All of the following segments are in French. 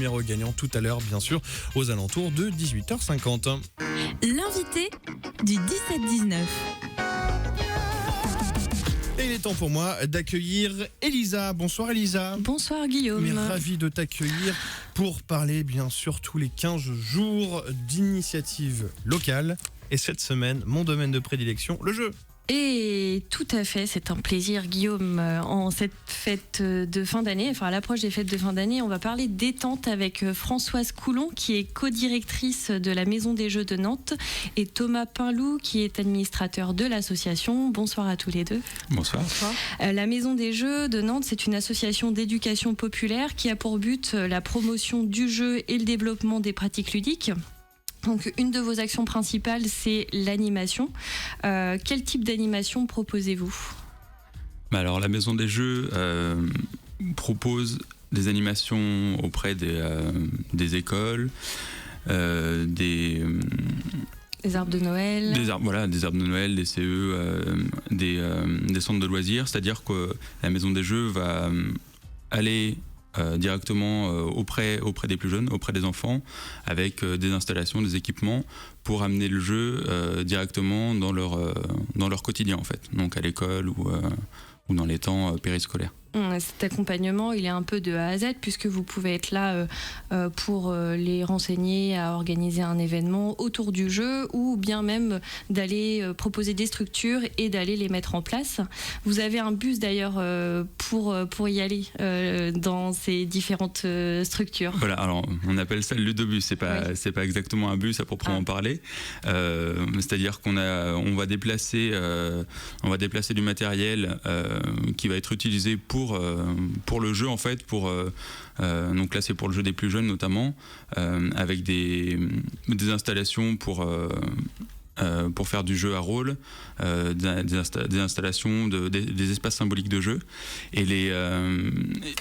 numéro gagnant tout à l'heure, bien sûr, aux alentours de 18h50. L'invité du 17-19. Et il est temps pour moi d'accueillir Elisa. Bonsoir Elisa. Bonsoir Guillaume. Mais ravi de t'accueillir pour parler bien sûr tous les 15 jours d'initiatives locales. Et cette semaine, mon domaine de prédilection, le jeu. Et tout à fait, c'est un plaisir Guillaume, en cette fête de fin d'année, enfin à l'approche des fêtes de fin d'année, on va parler détente avec Françoise Coulon qui est co-directrice de la Maison des Jeux de Nantes et Thomas Pinlou qui est administrateur de l'association. Bonsoir à tous les deux. Bonsoir. La Maison des Jeux de Nantes, c'est une association d'éducation populaire qui a pour but la promotion du jeu et le développement des pratiques ludiques. Donc, une de vos actions principales, c'est l'animation. Quel type d'animation proposez-vous ? Alors, la Maison des Jeux propose des animations auprès des écoles, des arbres de Noël. Des arbres de Noël, des CE, des centres de loisirs. C'est-à-dire que la Maison des Jeux va aller directement auprès des plus jeunes, auprès des enfants, avec des installations, des équipements pour amener le jeu directement dans leur quotidien en fait, donc à l'école ou dans les temps périscolaires. Cet accompagnement, il est un peu de A à Z puisque vous pouvez être là pour les renseigner à organiser un événement autour du jeu ou bien même d'aller proposer des structures et d'aller les mettre en place. Vous avez un bus d'ailleurs pour y aller dans ces différentes structures. Voilà, alors on appelle ça le ludobus, c'est pas exactement un bus à proprement parler. C'est-à-dire qu'on va déplacer du matériel qui va être utilisé pour le jeu en fait, donc là c'est pour le jeu des plus jeunes notamment, avec des installations pour faire du jeu à rôle, des installations, des espaces symboliques de jeu. Et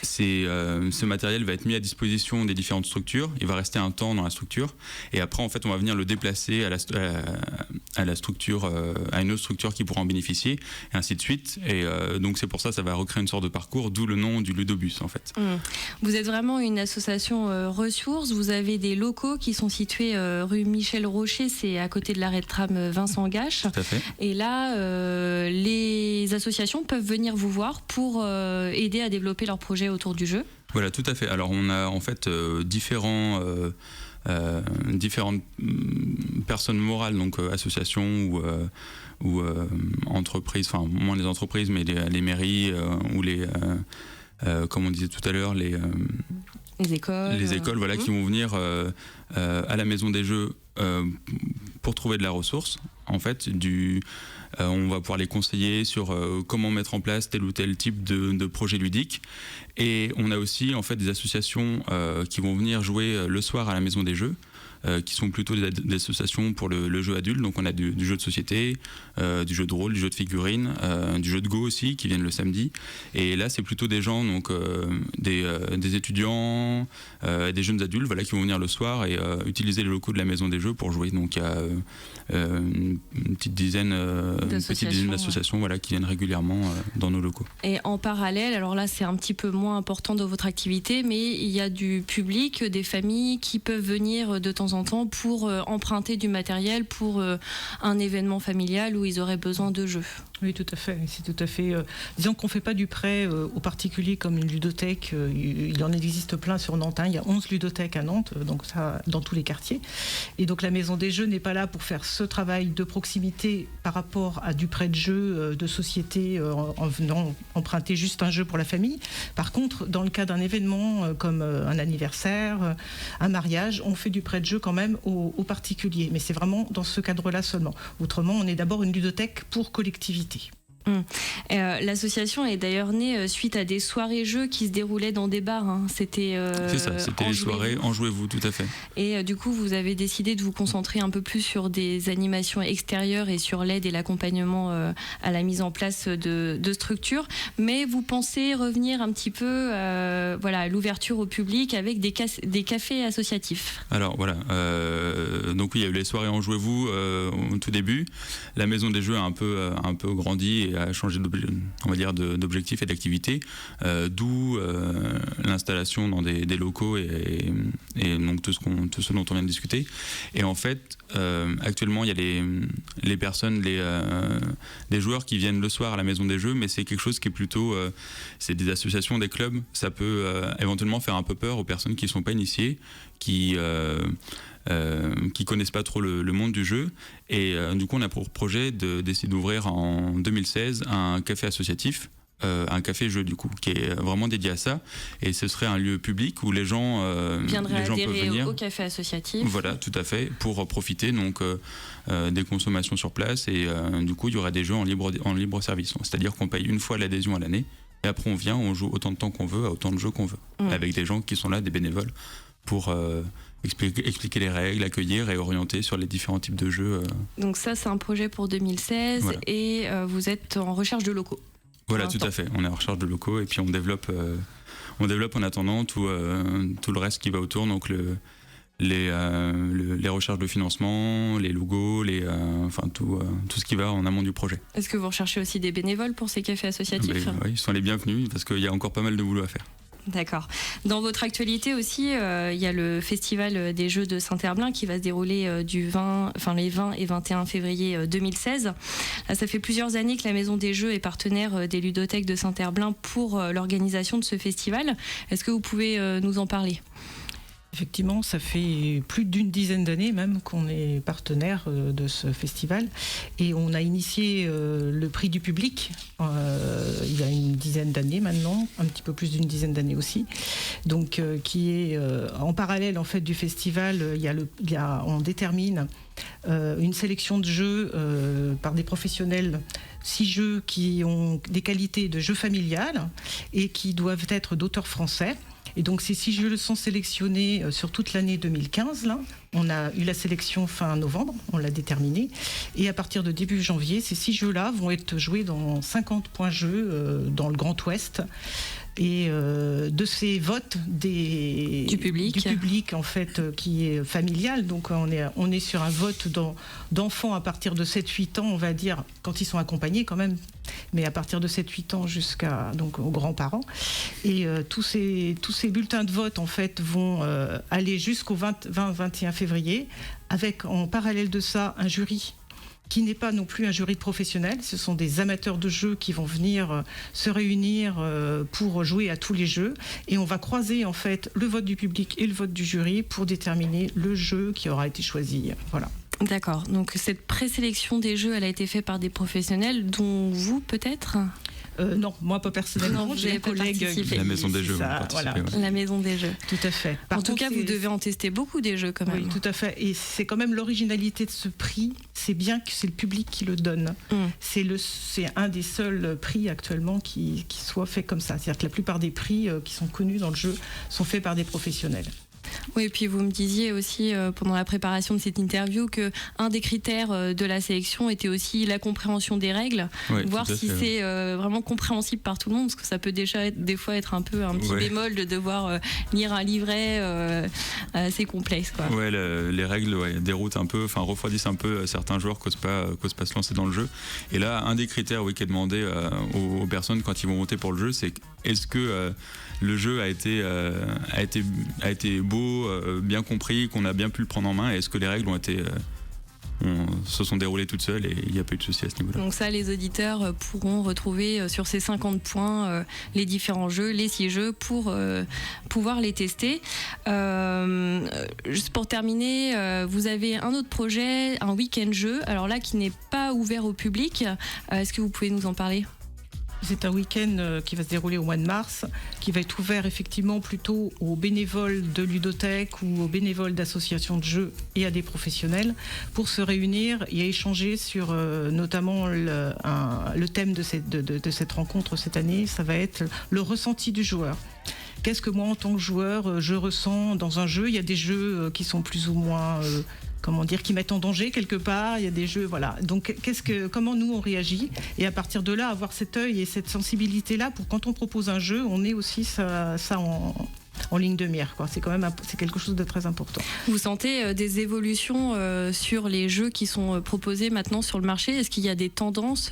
ce matériel va être mis à disposition des différentes structures. Il va rester un temps dans la structure. Et après, en fait, on va venir le déplacer à la structure, à une autre structure qui pourra en bénéficier, et ainsi de suite. Et donc, c'est pour ça va recréer une sorte de parcours, d'où le nom du ludobus, en fait. Vous êtes vraiment une association ressources. Vous avez des locaux qui sont situés rue Michel Rocher, c'est à côté de l'arrêt de tram Vincent Gache. Tout à fait. Et là, les associations peuvent venir vous voir pour aider à développer leurs projets autour du jeu. Voilà, tout à fait. Alors, on a en fait différentes personnes morales, donc associations ou entreprises, enfin moins les entreprises, mais les mairies ou comme on disait tout à l'heure, les écoles voilà, qui vont venir à la Maison des Jeux pour trouver de la ressource. En fait, on va pouvoir les conseiller sur comment mettre en place tel ou tel type de projet ludique. Et on a aussi en fait des associations qui vont venir jouer le soir à la Maison des Jeux, qui sont plutôt des associations pour le jeu adulte. Donc on a du jeu de société, du jeu de rôle, du jeu de figurines, du jeu de go aussi qui viennent le samedi. Et là c'est plutôt des gens, donc des étudiants, des jeunes adultes, voilà, qui vont venir le soir et utiliser les locaux de la Maison des Jeux pour jouer. Donc il y a une petite dizaine d'associations voilà, qui viennent régulièrement dans nos locaux. Et en parallèle, alors là c'est un petit peu moins important dans votre activité, mais il y a du public, des familles qui peuvent venir de temps en temps pour emprunter du matériel pour un événement familial où ils auraient besoin de jeux. Oui, tout à fait. C'est tout à fait. Disons qu'on ne fait pas du prêt aux particuliers comme une ludothèque. Il en existe plein sur Nantes. Il y a 11 ludothèques à Nantes, donc ça dans tous les quartiers. Et donc la Maison des Jeux n'est pas là pour faire ce travail de proximité par rapport à du prêt de jeu de société en venant emprunter juste un jeu pour la famille. Par contre, dans le cas d'un événement comme un anniversaire, un mariage, on fait du prêt de jeu quand même aux particuliers. Mais c'est vraiment dans ce cadre-là seulement. Autrement, on est d'abord une ludothèque pour collectivité. L'association est d'ailleurs née suite à des soirées-jeux qui se déroulaient dans des bars. C'était c'est ça, c'était les soirées Enjouez-vous, tout à fait. Et du coup, vous avez décidé de vous concentrer un peu plus sur des animations extérieures et sur l'aide et l'accompagnement à la mise en place de structures. Mais vous pensez revenir un petit peu à l'ouverture au public avec des cafés associatifs. Alors voilà, donc oui, il y a eu les soirées Enjouez-vous au tout début. La Maison des Jeux a un peu grandi a changé d'objectif et d'activité, d'où l'installation dans des locaux et donc tout ce dont on vient de discuter. Et en fait, actuellement, il y a les personnes, les joueurs qui viennent le soir à la maison des jeux, mais c'est quelque chose qui est plutôt, c'est des associations, des clubs. Ça peut éventuellement faire un peu peur aux personnes qui ne sont pas initiées, qui connaissent pas trop le monde du jeu, et du coup on a pour projet d'essayer d'ouvrir en 2016 un café associatif, un café jeu du coup, qui est vraiment dédié à ça, et ce serait un lieu public où les gens peuvent venir au café associatif. Voilà, tout à fait, pour profiter donc des consommations sur place, et du coup il y aura des jeux en libre service, c'est-à-dire qu'on paye une fois l'adhésion à l'année, et après on vient, on joue autant de temps qu'on veut à autant de jeux qu'on veut, avec des gens qui sont là, des bénévoles, pour expliquer les règles, accueillir et orienter sur les différents types de jeux. Donc ça, c'est un projet pour 2016, voilà. Et vous êtes en recherche de locaux. Voilà, tout à fait. On est en recherche de locaux et puis on développe en attendant tout le reste qui va autour, donc les recherches de financement, les logos, tout ce qui va en amont du projet. Est-ce que vous recherchez aussi des bénévoles pour ces cafés associatifs ? Oui, ils sont les bienvenus parce qu'il y a encore pas mal de boulot à faire. D'accord. Dans votre actualité aussi, il y a le Festival des Jeux de Saint-Herblain qui va se dérouler les 20 et 21 février 2016. Là, ça fait plusieurs années que la Maison des Jeux est partenaire des ludothèques de Saint-Herblain pour l'organisation de ce festival. Est-ce que vous pouvez nous en parler ? Effectivement, ça fait plus d'une dizaine d'années même qu'on est partenaire de ce festival, et on a initié le prix du public il y a une dizaine d'années maintenant, un petit peu plus d'une dizaine d'années aussi, donc qui est en parallèle en fait du festival. On détermine une sélection de jeux par des professionnels, 6 jeux qui ont des qualités de jeux familial et qui doivent être d'auteurs français. Et donc ces 6 jeux sont sélectionnés sur toute l'année 2015. Là. On a eu la sélection fin novembre, on l'a déterminé. Et à partir de début janvier, ces 6 jeux-là vont être joués dans 50 points jeux dans le Grand Ouest. Et de ces votes du public en fait, qui est familial, donc on est sur un vote d'enfants à partir de 7-8 ans, on va dire, quand ils sont accompagnés quand même, mais à partir de 7-8 ans jusqu'à donc aux grands-parents. Et tous ces bulletins de vote en fait vont aller jusqu'au 20-21 février, avec en parallèle de ça un jury qui n'est pas non plus un jury professionnel. Ce sont des amateurs de jeux qui vont venir se réunir pour jouer à tous les jeux, et on va croiser en fait le vote du public et le vote du jury pour déterminer le jeu qui aura été choisi. Voilà. D'accord, donc cette présélection des jeux, elle a été faite par des professionnels, dont vous peut-être ? Non, moi pas personnellement, j'ai un collègue. La Maison des Jeux, voilà. Ouais. La Maison des Jeux. Tout à fait. En tout cas, vous devez en tester beaucoup des jeux quand même. Oui, tout à fait. Et c'est quand même l'originalité de ce prix, c'est bien que c'est le public qui le donne. C'est un des seuls prix actuellement qui soit fait comme ça. C'est-à-dire que la plupart des prix qui sont connus dans le jeu sont faits par des professionnels. Oui, et puis vous me disiez aussi pendant la préparation de cette interview qu'un des critères de la sélection était aussi la compréhension des règles, voir si c'est vraiment compréhensible par tout le monde, parce que ça peut déjà des fois être un petit bémol de devoir lire un livret assez complexe, quoi. Ouais, les règles déroutent un peu, refroidissent un peu certains joueurs qui n'osent pas se lancer dans le jeu. Et là, un des critères qui est demandé aux personnes quand ils vont voter pour le jeu, c'est est-ce que le jeu a été beau, bien compris, qu'on a bien pu le prendre en main, et est-ce que les règles se sont déroulées toutes seules, et il n'y a pas eu de souci à ce niveau-là. Donc ça, les auditeurs pourront retrouver sur ces 50 points les différents jeux, les 6 jeux, pour pouvoir les tester. Juste pour terminer, vous avez un autre projet, un week-end jeu, alors là qui n'est pas ouvert au public. Est-ce que vous pouvez nous en parler ? C'est un week-end qui va se dérouler au mois de mars, qui va être ouvert effectivement plutôt aux bénévoles de ludothèques ou aux bénévoles d'associations de jeux et à des professionnels pour se réunir et échanger sur notamment le thème de cette rencontre cette année. Ça va être le ressenti du joueur. Qu'est-ce que moi en tant que joueur je ressens dans un jeu ? Il y a des jeux qui sont plus ou moins... qui mettent en danger quelque part, il y a des jeux, voilà. Donc comment nous on réagit, et à partir de là avoir cet œil et cette sensibilité là pour quand on propose un jeu, on ait aussi ça en ligne de mire, quoi. C'est quand même c'est quelque chose de très important. Vous sentez des évolutions sur les jeux qui sont proposés maintenant sur le marché? Est-ce qu'il y a des tendances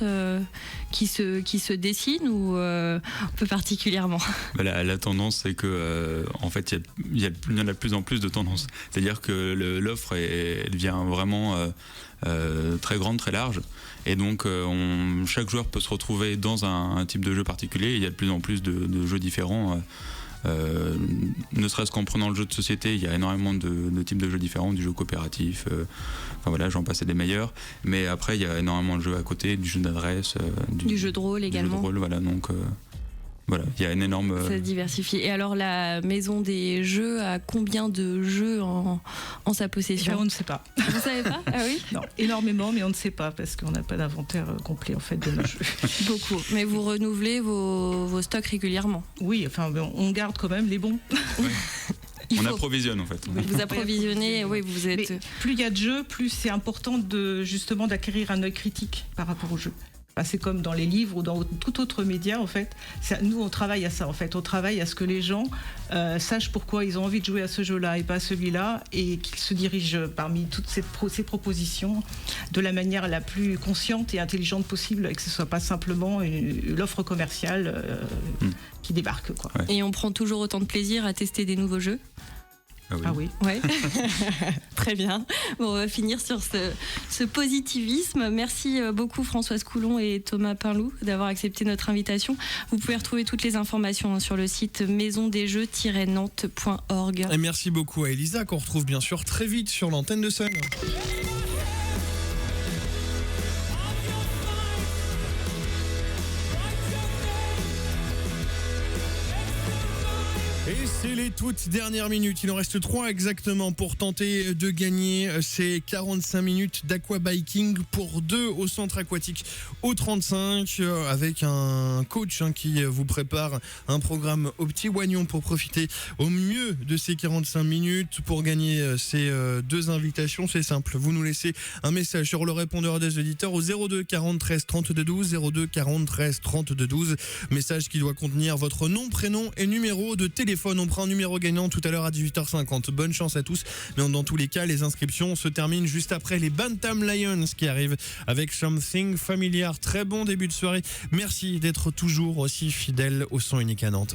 qui se dessinent ou peu particulièrement? La tendance, c'est que en fait, il y en a de plus en plus de tendances. C'est-à-dire que l'offre elle devient vraiment très grande, très large, et donc chaque joueur peut se retrouver dans un type de jeu particulier. Il y a de plus en plus de jeux différents. Ne serait-ce qu'en prenant le jeu de société, il y a énormément de types de jeux différents, du jeu coopératif, enfin voilà, j'en passe des meilleurs. Mais après, il y a énormément de jeux à côté, du jeu d'adresse, du jeu de rôle également. Du jeu de rôle, voilà, donc voilà, il y a une énorme. Ça se diversifie. Et alors, la maison des jeux a combien de jeux en sa possession? On ne sait pas. Vous ne savez pas? Ah oui? Non, énormément, mais on ne sait pas parce qu'on n'a pas d'inventaire complet en fait de nos jeux. Beaucoup. Mais vous renouvelez vos stocks régulièrement? Oui, enfin, on garde quand même les bons. Ouais. On approvisionne en fait. Vous approvisionnez, oui, vous êtes. Mais plus il y a de jeux, plus c'est important justement d'acquérir un œil critique par rapport aux jeux. C'est comme dans les livres ou dans tout autre média en fait. Nous on travaille à ça en fait. On travaille à ce que les gens sachent pourquoi ils ont envie de jouer à ce jeu-là et pas à celui-là, et qu'ils se dirigent parmi toutes ces propositions de la manière la plus consciente et intelligente possible, et que ce soit pas simplement l'offre commerciale qui débarque, quoi. Ouais. Et on prend toujours autant de plaisir à tester des nouveaux jeux? Ah oui. Ouais. Très bien. Bon, on va finir sur ce positivisme. Merci beaucoup Françoise Coulon et Thomas Pinlou d'avoir accepté notre invitation. Vous pouvez retrouver toutes les informations sur le site maisondesjeux-nantes.org. Et merci beaucoup à Elisa, qu'on retrouve bien sûr très vite sur l'antenne de Sun. Et c'est les toutes dernières minutes. Il en reste 3 exactement pour tenter de gagner ces 45 minutes d'aquabiking pour 2 au centre aquatique au 35 avec un coach qui vous prépare un programme au petit oignon pour profiter au mieux de ces 45 minutes. Pour gagner ces 2 invitations, c'est simple. Vous nous laissez un message sur le répondeur des auditeurs au 02 40 13 32 12, 02 40 13 32 12. Message qui doit contenir votre nom, prénom et numéro de téléphone. On prend un numéro gagnant tout à l'heure à 18h50. Bonne chance à tous. Mais dans tous les cas, les inscriptions se terminent juste après les Bantam Lions qui arrivent avec Something Familiar. Très bon début de soirée. Merci d'être toujours aussi fidèle au son unique à Nantes.